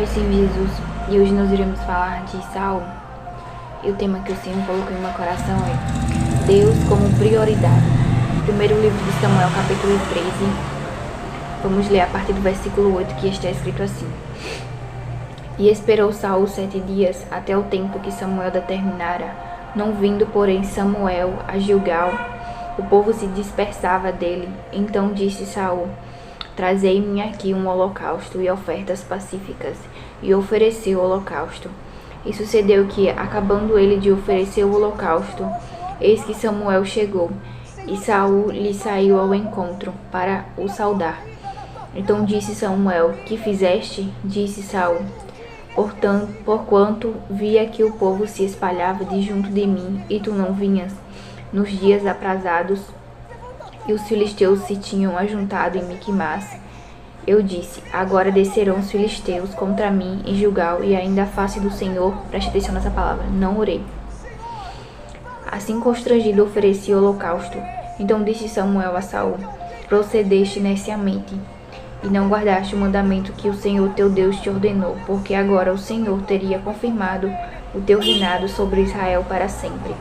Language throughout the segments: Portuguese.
Pai, Senhor Jesus, e hoje nós iremos falar de Saul. E o tema que o Senhor colocou em meu coração é Deus como prioridade. Primeiro livro de Samuel, capítulo 13. Vamos ler a partir do versículo 8, que está escrito assim: E esperou Saul 7 dias, até o tempo que Samuel determinara. Não vindo, porém, Samuel a Gilgal, o povo se dispersava dele. Então disse Saul: Trazei-me aqui um holocausto e ofertas pacíficas. E ofereceu o holocausto. E sucedeu que, acabando ele de oferecer o holocausto, eis que Samuel chegou, e Saul lhe saiu ao encontro para o saudar. Então disse Samuel: Que fizeste? Disse Saul: Porquanto via que o povo se espalhava de junto de mim, e tu não vinhas, nos dias aprazados, e os filisteus se tinham ajuntado em Miquimás, eu disse: Agora descerão os filisteus contra mim em Gilgal, e ainda a face do Senhor, preste atenção nessa palavra, não orei. Assim constrangido ofereci o holocausto. Então disse Samuel a Saul: Procedeste neciamente, e não guardaste o mandamento que o Senhor teu Deus te ordenou, porque agora o Senhor teria confirmado o teu reinado sobre Israel para sempre.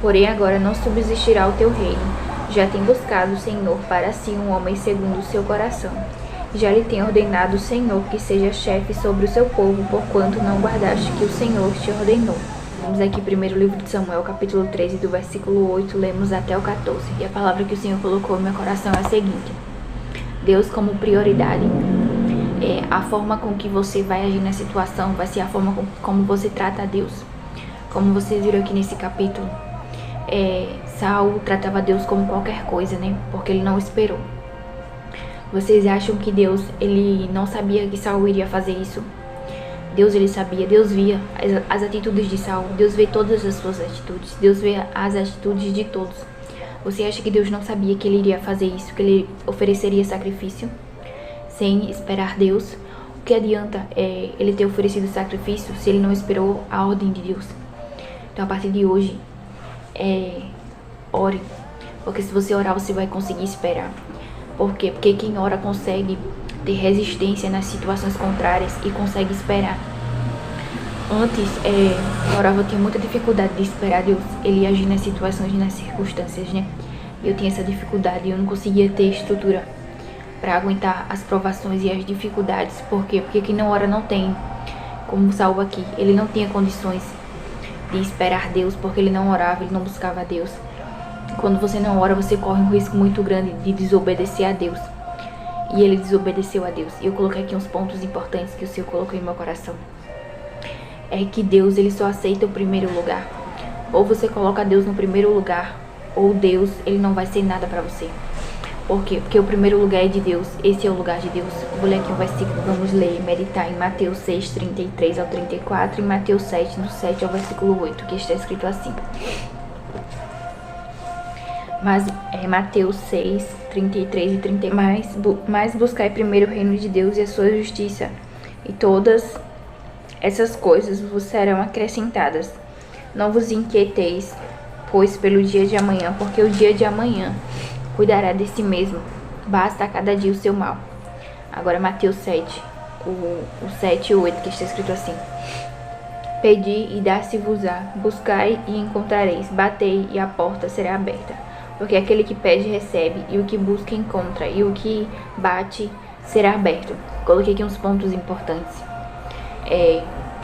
Porém agora não subsistirá o teu reino. Já tem buscado o Senhor para si um homem segundo o seu coração. Já lhe tem ordenado o Senhor que seja chefe sobre o seu povo, porquanto não guardaste que o Senhor te ordenou. Vamos aqui primeiro livro de Samuel, capítulo 13, do versículo 8, lemos até o 14. E a palavra que o Senhor colocou no meu coração é a seguinte: Deus como prioridade. A forma com que você vai agir na situação vai ser a forma como você trata a Deus. Como vocês viram aqui nesse capítulo, Saul tratava Deus como qualquer coisa, né? Porque ele não esperou. Vocês acham que Deus, ele não sabia que Saul iria fazer isso? Deus, ele sabia. Deus via as atitudes de Saul. Deus vê todas as suas atitudes. Deus vê as atitudes de todos. Você acha que Deus não sabia que ele iria fazer isso? Que ele ofereceria sacrifício sem esperar Deus? O que adianta ele ter oferecido sacrifício se ele não esperou a ordem de Deus? Então, a partir de hoje, ore, porque se você orar você vai conseguir esperar. Por quê? Porque quem ora consegue ter resistência nas situações contrárias e consegue esperar. Antes, eu orava, eu tinha muita dificuldade de esperar Deus, ele agir nas situações e nas circunstâncias, né? Eu tinha essa dificuldade, eu não conseguia ter estrutura para aguentar as provações e as dificuldades. Por quê? Porque quem não ora não tem, como Saul aqui, ele não tinha condições de esperar Deus, porque ele não orava, ele não buscava Deus. Quando você não ora, você corre um risco muito grande de desobedecer a Deus. E ele desobedeceu a Deus. E eu coloquei aqui uns pontos importantes que o Senhor colocou em meu coração. É que Deus, ele só aceita o primeiro lugar. Ou você coloca Deus no primeiro lugar, ou Deus, ele não vai ser nada pra você. Por quê? Porque o primeiro lugar é de Deus. Esse é o lugar de Deus. Vou ler aqui um versículo, vamos ler e meditar em Mateus 6, 33 ao 34 e Mateus 7, do 7 ao versículo 8, que está escrito assim. Mas Mateus 6, 33 e 34. Mas buscai primeiro o reino de Deus e a sua justiça, e todas essas coisas vos serão acrescentadas. Não vos inquieteis, pois, pelo dia de amanhã, porque o dia de amanhã cuidará de si mesmo. Basta a cada dia o seu mal. Agora Mateus 7, o 7 e o 8, que está escrito assim: Pedi e dar-se-vos-á, buscai e encontrareis, batei e a porta será aberta. Porque aquele que pede recebe, e o que busca encontra, e o que bate será aberto. Coloquei aqui uns pontos importantes.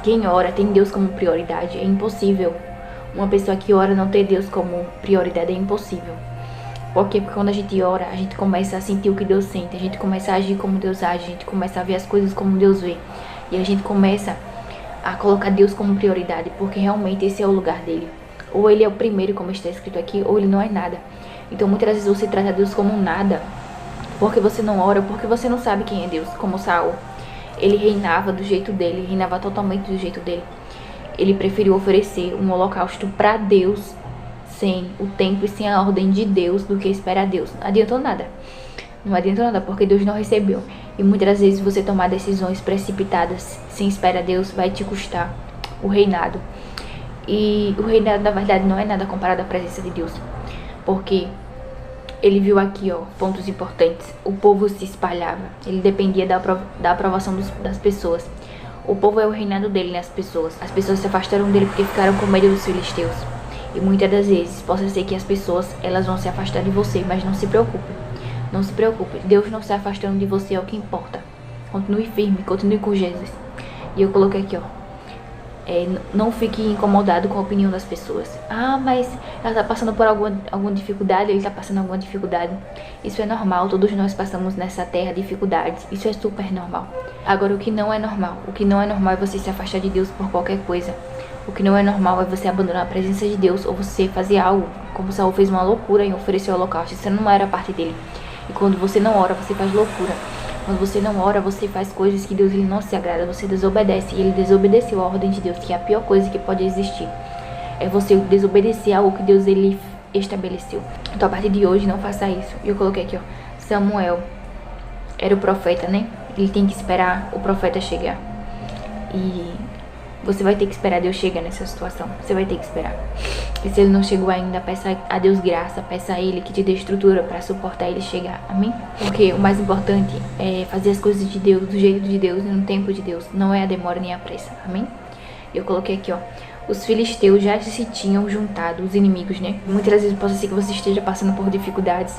Quem ora tem Deus como prioridade. É impossível uma pessoa que ora não ter Deus como prioridade, é impossível. Por quê? Porque quando a gente ora, a gente começa a sentir o que Deus sente, a gente começa a agir como Deus age, a gente começa a ver as coisas como Deus vê, e a gente começa a colocar Deus como prioridade, porque realmente esse é o lugar dele. Ou ele é o primeiro, como está escrito aqui, ou ele não é nada. Então muitas vezes você trata Deus como nada, porque você não ora, porque você não sabe quem é Deus. Como Saul, ele reinava do jeito dele, reinava totalmente do jeito dele. Ele preferiu oferecer um holocausto para Deus, sem o tempo e sem a ordem de Deus, do que esperar Deus. Não adiantou nada. Não adiantou nada, porque Deus não recebeu. E muitas vezes você tomar decisões precipitadas sem esperar Deus vai te custar o reinado. E o reinado, na verdade, não é nada comparado à presença de Deus. Porque Ele viu aqui, ó, pontos importantes. O povo se espalhava. Ele dependia da aprovação das pessoas. O povo é o reinado dele, né? As pessoas se afastaram dele porque ficaram com medo dos filisteus. E muitas das vezes, possa ser que as pessoas, elas vão se afastar de você, mas não se preocupe. Não se preocupe. Deus não se afastando de você é o que importa. Continue firme, continue com Jesus. E eu coloquei aqui, ó. Não fique incomodado com a opinião das pessoas. Ah, mas ela tá passando por alguma dificuldade, ele tá passando alguma dificuldade. Isso é normal, todos nós passamos nessa terra dificuldades. Isso é super normal. Agora, o que não é normal? O que não é normal é você se afastar de Deus por qualquer coisa. O que não é normal é você abandonar a presença de Deus ou você fazer algo, como Saul fez uma loucura em oferecer o holocausto. Isso não era parte dele. E quando você não ora, você faz loucura. Quando você não ora, você faz coisas que Deus ele não se agrada, você desobedece. E ele desobedeceu a ordem de Deus, que é a pior coisa que pode existir. É você desobedecer algo que Deus ele estabeleceu. Então, a partir de hoje, não faça isso. E eu coloquei aqui, ó, Samuel era o profeta, né? Ele tem que esperar o profeta chegar. E você vai ter que esperar Deus chegar nessa situação. Você vai ter que esperar. E se ele não chegou ainda, peça a Deus graça, peça a ele que te dê estrutura para suportar ele chegar, amém? Porque o mais importante é fazer as coisas de Deus, do jeito de Deus e no tempo de Deus, não é a demora nem a pressa, amém? Eu coloquei aqui, ó, os filisteus já se tinham juntado, os inimigos, né? Muitas vezes pode ser que você esteja passando por dificuldades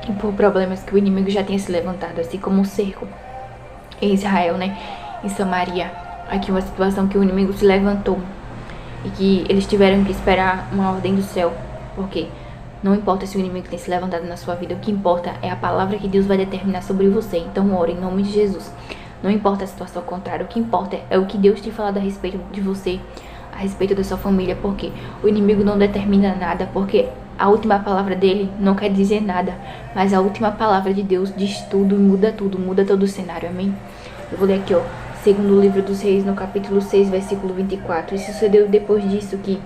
e por problemas que o inimigo já tenha se levantado, assim como o cerco em Israel, né? Em Samaria, aqui uma situação que o inimigo se levantou. E que eles tiveram que esperar uma ordem do céu. Porque não importa se o inimigo tem se levantado na sua vida. O que importa é a palavra que Deus vai determinar sobre você. Então ore em nome de Jesus. Não importa a situação contrária. O que importa é o que Deus tem falado a respeito de você. A respeito da sua família. Porque o inimigo não determina nada. Porque a última palavra dele não quer dizer nada. Mas a última palavra de Deus diz tudo e muda tudo. Muda todo o cenário. Amém? Eu vou ler aqui, ó. Segundo o livro dos Reis, no capítulo 6, versículo 24. E sucedeu depois disso que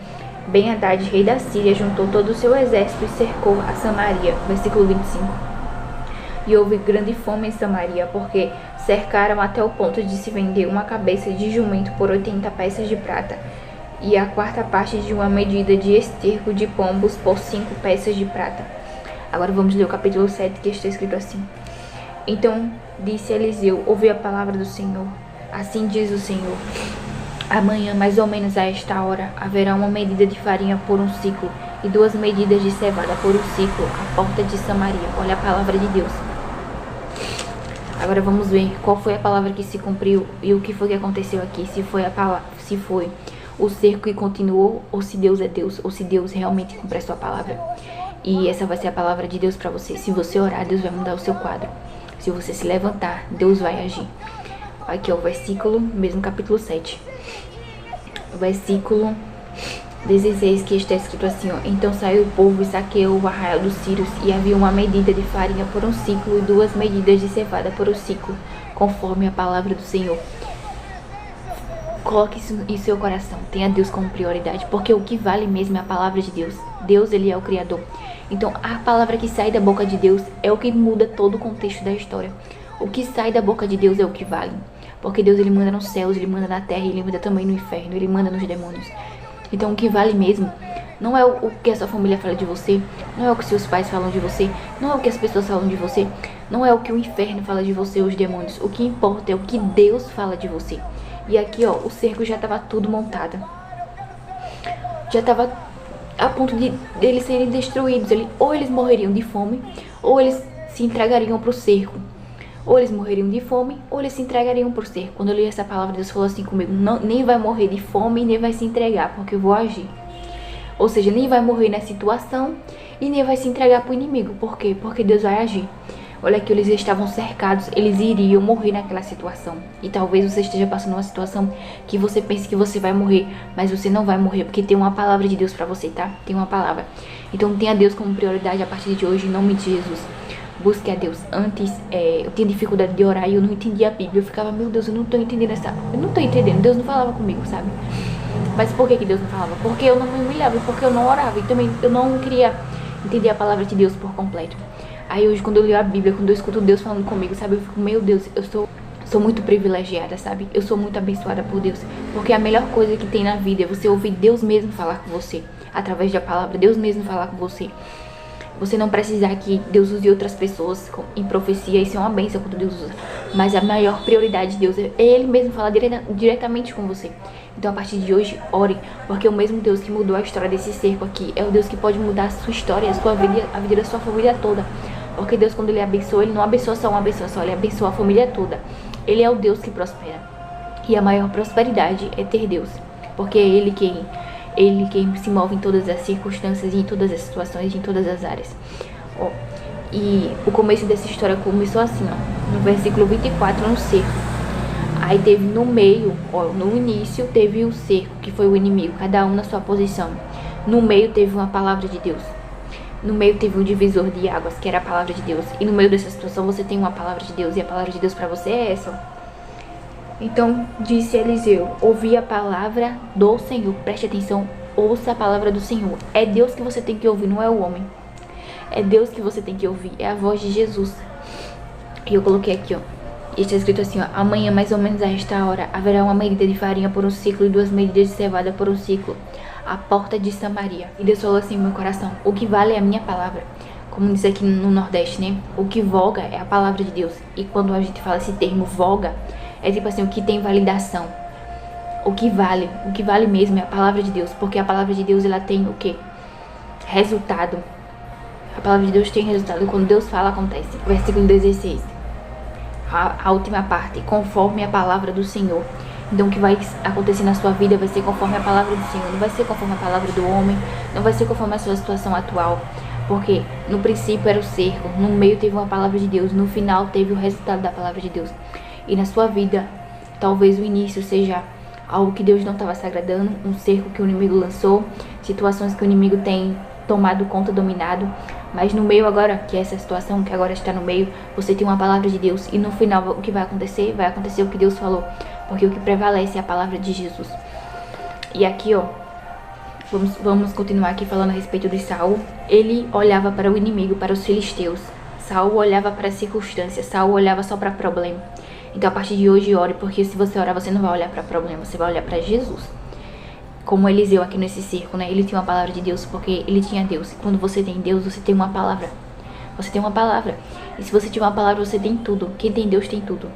Ben-Hadad, rei da Síria, juntou todo o seu exército e cercou a Samaria. Versículo 25. E houve grande fome em Samaria, porque cercaram até o ponto de se vender uma cabeça de jumento por 80 peças de prata, e a quarta parte de uma medida de esterco de pombos por 5 peças de prata. Agora vamos ler o capítulo 7, que está escrito assim. Então disse Eliseu, ouvi a palavra do Senhor. Assim diz o Senhor, amanhã, mais ou menos a esta hora, haverá uma medida de farinha por um ciclo e 2 medidas de cevada por um ciclo à porta de Samaria. Olha a palavra de Deus. Agora vamos ver qual foi a palavra que se cumpriu e o que foi que aconteceu aqui. Se foi o cerco que continuou, ou se Deus é Deus, ou se Deus realmente cumpre a sua palavra. E essa vai ser a palavra de Deus para você. Se você orar, Deus vai mudar o seu quadro. Se você se levantar, Deus vai agir. Aqui é o versículo, mesmo capítulo 7. Versículo 16, que está escrito assim, ó. Então saiu o povo e saqueou o arraial dos sírios, e havia uma medida de farinha por um ciclo e 2 medidas de cevada por um ciclo, conforme a palavra do Senhor. Coloque isso em seu coração. Tenha Deus como prioridade, porque o que vale mesmo é a palavra de Deus. Deus, ele é o Criador. Então a palavra que sai da boca de Deus é o que muda todo o contexto da história. O que sai da boca de Deus é o que vale. Porque Deus, ele manda nos céus, ele manda na terra, ele manda também no inferno, ele manda nos demônios. Então o que vale mesmo não é o que a sua família fala de você, não é o que seus pais falam de você, não é o que as pessoas falam de você, não é o que o inferno fala de você, os demônios. O que importa é o que Deus fala de você. E aqui, ó, o cerco já estava tudo montado. Já estava a ponto de eles serem destruídos. Ou eles morreriam de fome, ou eles se entregariam para o cerco. Ou eles morreriam de fome, ou eles se entregariam por cerco. Quando eu li essa palavra, Deus falou assim comigo, não, nem vai morrer de fome, nem vai se entregar, porque eu vou agir. Ou seja, nem vai morrer na situação e nem vai se entregar para o inimigo. Por quê? Porque Deus vai agir. Olha que eles estavam cercados, eles iriam morrer naquela situação. E talvez você esteja passando uma situação que você pense que você vai morrer, mas você não vai morrer, porque tem uma palavra de Deus para você, tá? Tem uma palavra. Então tenha Deus como prioridade a partir de hoje, em nome de Jesus. Busque a Deus. Antes, eu tinha dificuldade de orar e eu não entendia a Bíblia. Eu ficava, meu Deus, eu não tô entendendo essa... Eu não tô entendendo, Deus não falava comigo, sabe? Mas por que Deus não falava? Porque eu não me humilhava, porque eu não orava. E também eu não queria entender a palavra de Deus por completo. Aí hoje, quando eu leio a Bíblia, quando eu escuto Deus falando comigo, sabe? Eu fico, meu Deus, eu sou muito privilegiada, sabe? Eu sou muito abençoada por Deus. Porque a melhor coisa que tem na vida é você ouvir Deus mesmo falar com você. Através da palavra, Deus mesmo falar com você. Você não precisar que Deus use outras pessoas em profecia, isso é uma bênção quando Deus usa. Mas a maior prioridade de Deus é Ele mesmo falar diretamente com você. Então a partir de hoje, ore, porque o mesmo Deus que mudou a história desse cerco aqui é o Deus que pode mudar a sua história, a sua vida, a vida da sua família toda. Porque Deus, quando Ele abençoa, Ele não abençoa só uma pessoa só, Ele abençoa a família toda. Ele é o Deus que prospera. E a maior prosperidade é ter Deus, porque é Ele quem se move em todas as circunstâncias, em todas as situações, em todas as áreas. Ó, e o começo dessa história começou assim, ó, no versículo 24, no cerco. Aí teve no meio, ó, no início teve o cerco, que foi o inimigo, cada um na sua posição. No meio teve uma palavra de Deus. No meio teve um divisor de águas, que era a palavra de Deus. E no meio dessa situação você tem uma palavra de Deus, e a palavra de Deus para você é essa, ó. Então disse Eliseu: ouvi a palavra do Senhor. Preste atenção, ouça a palavra do Senhor. É Deus que você tem que ouvir, não é o homem. É Deus que você tem que ouvir, é a voz de Jesus. E eu coloquei aqui, ó, e está escrito assim, ó: amanhã mais ou menos a esta hora haverá uma medida de farinha por um ciclo e 2 medidas de cevada por um ciclo, à porta de Samaria. E Deus falou assim no meu coração: o que vale é a minha palavra. Como diz aqui no Nordeste, né? O que voga é a palavra de Deus. E quando a gente fala esse termo voga, é tipo assim, o que tem validação. O que vale mesmo é a palavra de Deus. Porque a palavra de Deus, ela tem o quê? Resultado. A palavra de Deus tem resultado. Quando Deus fala, acontece. Versículo 16. A última parte. Conforme a palavra do Senhor. Então o que vai acontecer na sua vida vai ser conforme a palavra do Senhor. Não vai ser conforme a palavra do homem. Não vai ser conforme a sua situação atual. Porque no princípio era o cerco. No meio teve uma palavra de Deus. No final teve o resultado da palavra de Deus. E na sua vida, talvez o início seja algo que Deus não estava se agradando, um cerco que o inimigo lançou, situações que o inimigo tem tomado conta, dominado. Mas no meio agora, que é essa situação que agora está no meio, você tem uma palavra de Deus. E no final, o que vai acontecer? Vai acontecer o que Deus falou. Porque o que prevalece é a palavra de Jesus. E aqui, ó, vamos continuar aqui falando a respeito de Saul. Ele olhava para o inimigo, para os filisteus. Saul olhava para as circunstâncias. Saul olhava só para problema. Então a partir de hoje ore, porque se você orar você não vai olhar para problema, você vai olhar para Jesus. Como Eliseu aqui nesse cerco, né? Ele tinha uma palavra de Deus porque ele tinha Deus. E quando você tem Deus, você tem uma palavra. Você tem uma palavra. E se você tiver uma palavra, você tem tudo. Quem tem Deus tem tudo.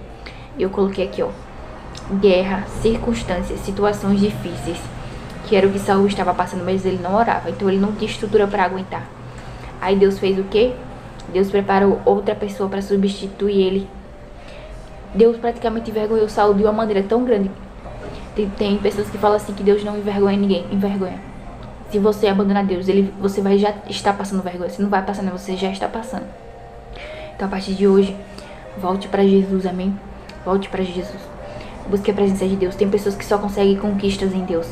E eu coloquei aqui, ó, guerra, circunstâncias, situações difíceis, que era o que Saul estava passando, mas ele não orava. Então ele não tinha estrutura para aguentar. Aí Deus fez o quê? Deus preparou outra pessoa para substituir ele. Deus praticamente envergonhou Saul de uma maneira tão grande. Tem pessoas que falam assim que Deus não envergonha ninguém. Envergonha. Se você abandonar Deus, você vai já estar passando vergonha. Você não vai passando, você já está passando. Então a partir de hoje, volte para Jesus, amém? Volte para Jesus. Busque a presença de Deus. Tem pessoas que só conseguem conquistas em Deus.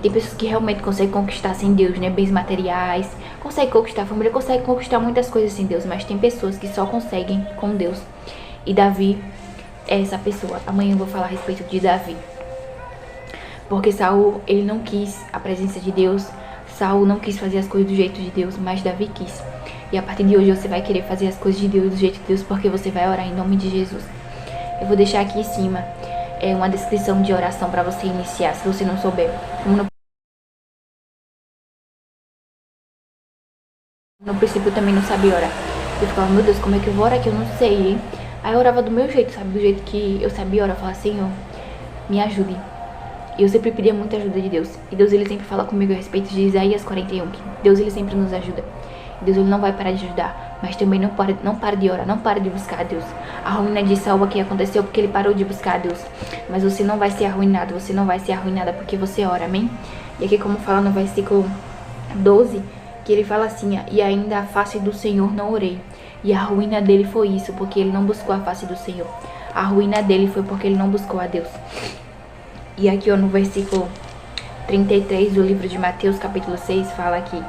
Tem pessoas que realmente conseguem conquistar sem Deus, né? Bens materiais. Conseguem conquistar a família, conseguem conquistar muitas coisas sem Deus. Mas tem pessoas que só conseguem com Deus. E Davi é essa pessoa. Amanhã eu vou falar a respeito de Davi. Porque Saul, ele não quis a presença de Deus. Saul não quis fazer as coisas do jeito de Deus, mas Davi quis. E a partir de hoje você vai querer fazer as coisas de Deus do jeito de Deus, porque você vai orar em nome de Jesus. Eu vou deixar aqui em cima uma descrição de oração para você iniciar, se você não souber. Como no princípio eu também não sabia orar. Eu ficava, meu Deus, como é que eu vou orar que eu não sei, hein? Aí eu orava do meu jeito, sabe? Do jeito que eu sabia orar. Eu falava, Senhor, me ajude. E eu sempre pedia muita ajuda de Deus. E Deus, ele sempre fala comigo a respeito de Isaías 41. Que Deus, ele sempre nos ajuda. Deus, ele não vai parar de ajudar. Mas também não para de orar, não para de buscar a Deus. A ruína de Saul aqui aconteceu porque ele parou de buscar a Deus. Mas você não vai ser arruinado, você não vai ser arruinada porque você ora, amém? E aqui como fala no versículo 12, que ele fala assim, e ainda a face do Senhor não orei. E a ruína dele foi isso, porque ele não buscou a face do Senhor. A ruína dele foi porque ele não buscou a Deus. E aqui, ó, no versículo 33 do livro de Mateus, capítulo 6, fala aqui: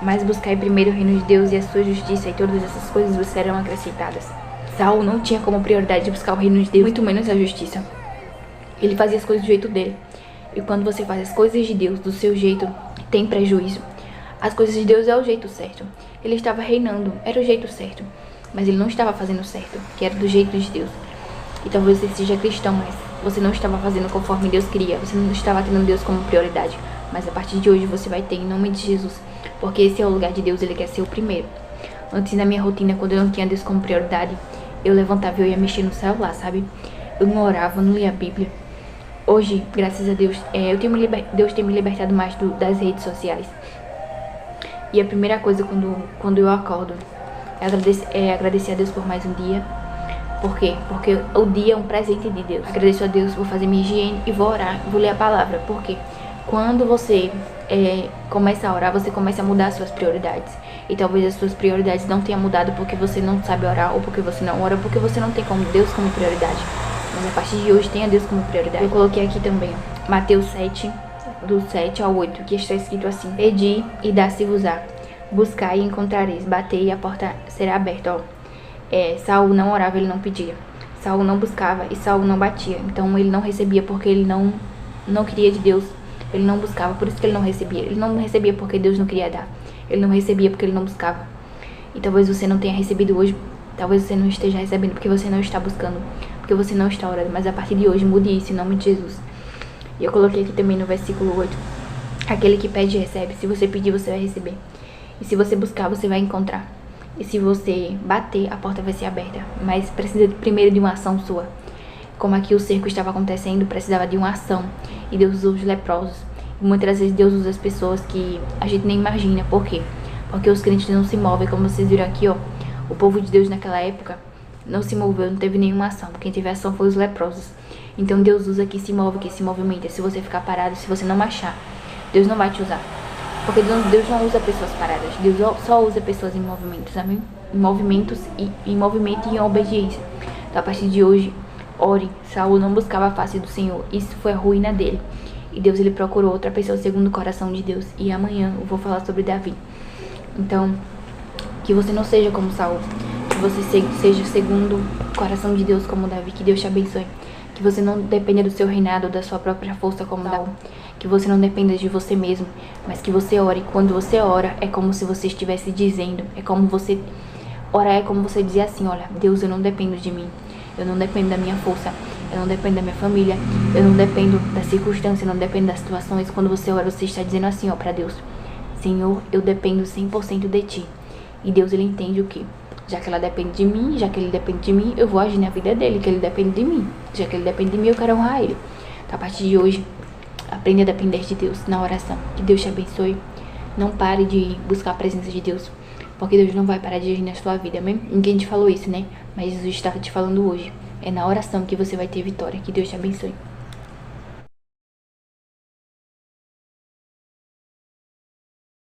mas buscai primeiro o reino de Deus e a sua justiça, e todas essas coisas vos serão acrescentadas. Saul não tinha como prioridade de buscar o reino de Deus, muito menos a justiça. Ele fazia as coisas do jeito dele. E quando você faz as coisas de Deus do seu jeito, tem prejuízo. As coisas de Deus é o jeito certo. Ele estava reinando, era o jeito certo. Mas ele não estava fazendo certo, que era do jeito de Deus. E talvez você seja cristão, mas você não estava fazendo conforme Deus queria. Você não estava tendo Deus como prioridade. Mas a partir de hoje você vai ter, em nome de Jesus, Porque esse é o lugar de Deus, Ele quer ser o primeiro. Antes, na minha rotina, quando eu não tinha Deus como prioridade, eu levantava e eu ia mexer no celular, sabe? Eu não orava, não lia a Bíblia. Hoje, graças a Deus, Deus tem me libertado mais das redes sociais. E a primeira coisa quando eu acordo é agradecer a Deus por mais um dia. Por quê? Porque o dia é um presente de Deus. Agradeço a Deus, vou fazer minha higiene e vou orar, vou ler a palavra. Por quê? Quando você começa a orar, você começa a mudar as suas prioridades. E talvez as suas prioridades não tenham mudado porque você não sabe orar, ou porque você não ora, ou porque você não tem como Deus como prioridade. Mas a partir de hoje, tenha Deus como prioridade. Eu coloquei aqui também, ó, Mateus 7, do 7 ao 8, que está escrito assim: Pedi e dá-se-vos-á, buscai e encontrareis, batei e a porta será aberta. Ó. Saul não orava, ele não pedia. Saul não buscava e Saul não batia. Então ele não recebia porque ele não queria de Deus. Ele não buscava, por isso que ele não recebia. Ele não recebia porque Deus não queria dar. Ele não recebia porque ele não buscava. E talvez você não tenha recebido hoje. Talvez você não esteja recebendo porque você não está buscando, porque você não está orando. Mas a partir de hoje, mude isso em nome de Jesus. E eu coloquei aqui também no versículo 8: aquele que pede, recebe. Se você pedir, você vai receber. E se você buscar, você vai encontrar. E se você bater, a porta vai ser aberta. Mas precisa primeiro de uma ação sua. Como aqui o cerco estava acontecendo, precisava de uma ação. E Deus usou os leprosos. E muitas vezes Deus usa as pessoas que a gente nem imagina. Por quê? Porque os crentes não se movem. Como vocês viram aqui, ó, o povo de Deus naquela época não se moveu, não teve nenhuma ação. Quem teve ação foi os leprosos. Então Deus usa que se move, que se movimenta. Se você ficar parado, se você não marchar, Deus não vai te usar. Porque Deus não usa pessoas paradas. Deus só usa pessoas em movimentos, amém? Em movimentos e em movimento e em obediência. Então a partir de hoje, ore. Saul não buscava a face do Senhor. Isso foi a ruína dele. E Deus, ele procurou outra pessoa segundo o coração de Deus. E amanhã eu vou falar sobre Davi. Então, que você não seja como Saul. Que você seja segundo o coração de Deus como Davi. Que Deus te abençoe. Que você não dependa do seu reinado ou da sua própria força como Saul. Que você não dependa de você mesmo, mas que você ore. Quando você ora, é como se você estivesse dizendo, é como você orar, é como você dizer assim: olha, Deus, eu não dependo de mim, eu não dependo da minha força, eu não dependo da minha família, eu não dependo da circunstância, eu não dependo das situações. Quando você ora, você está dizendo assim, ó, para Deus: Senhor, eu dependo 100% de Ti. E Deus, ele entende o quê? Já que ela depende de mim, já que ele depende de mim, eu vou agir na vida dele, que ele depende de mim. Já que ele depende de mim, eu quero honrar ele. Então, a partir de hoje, aprenda a depender de Deus na oração. Que Deus te abençoe. Não pare de buscar a presença de Deus, porque Deus não vai parar de agir na sua vida, amém? Ninguém te falou isso, né? Mas Jesus está te falando hoje. É na oração que você vai ter vitória. Que Deus te abençoe.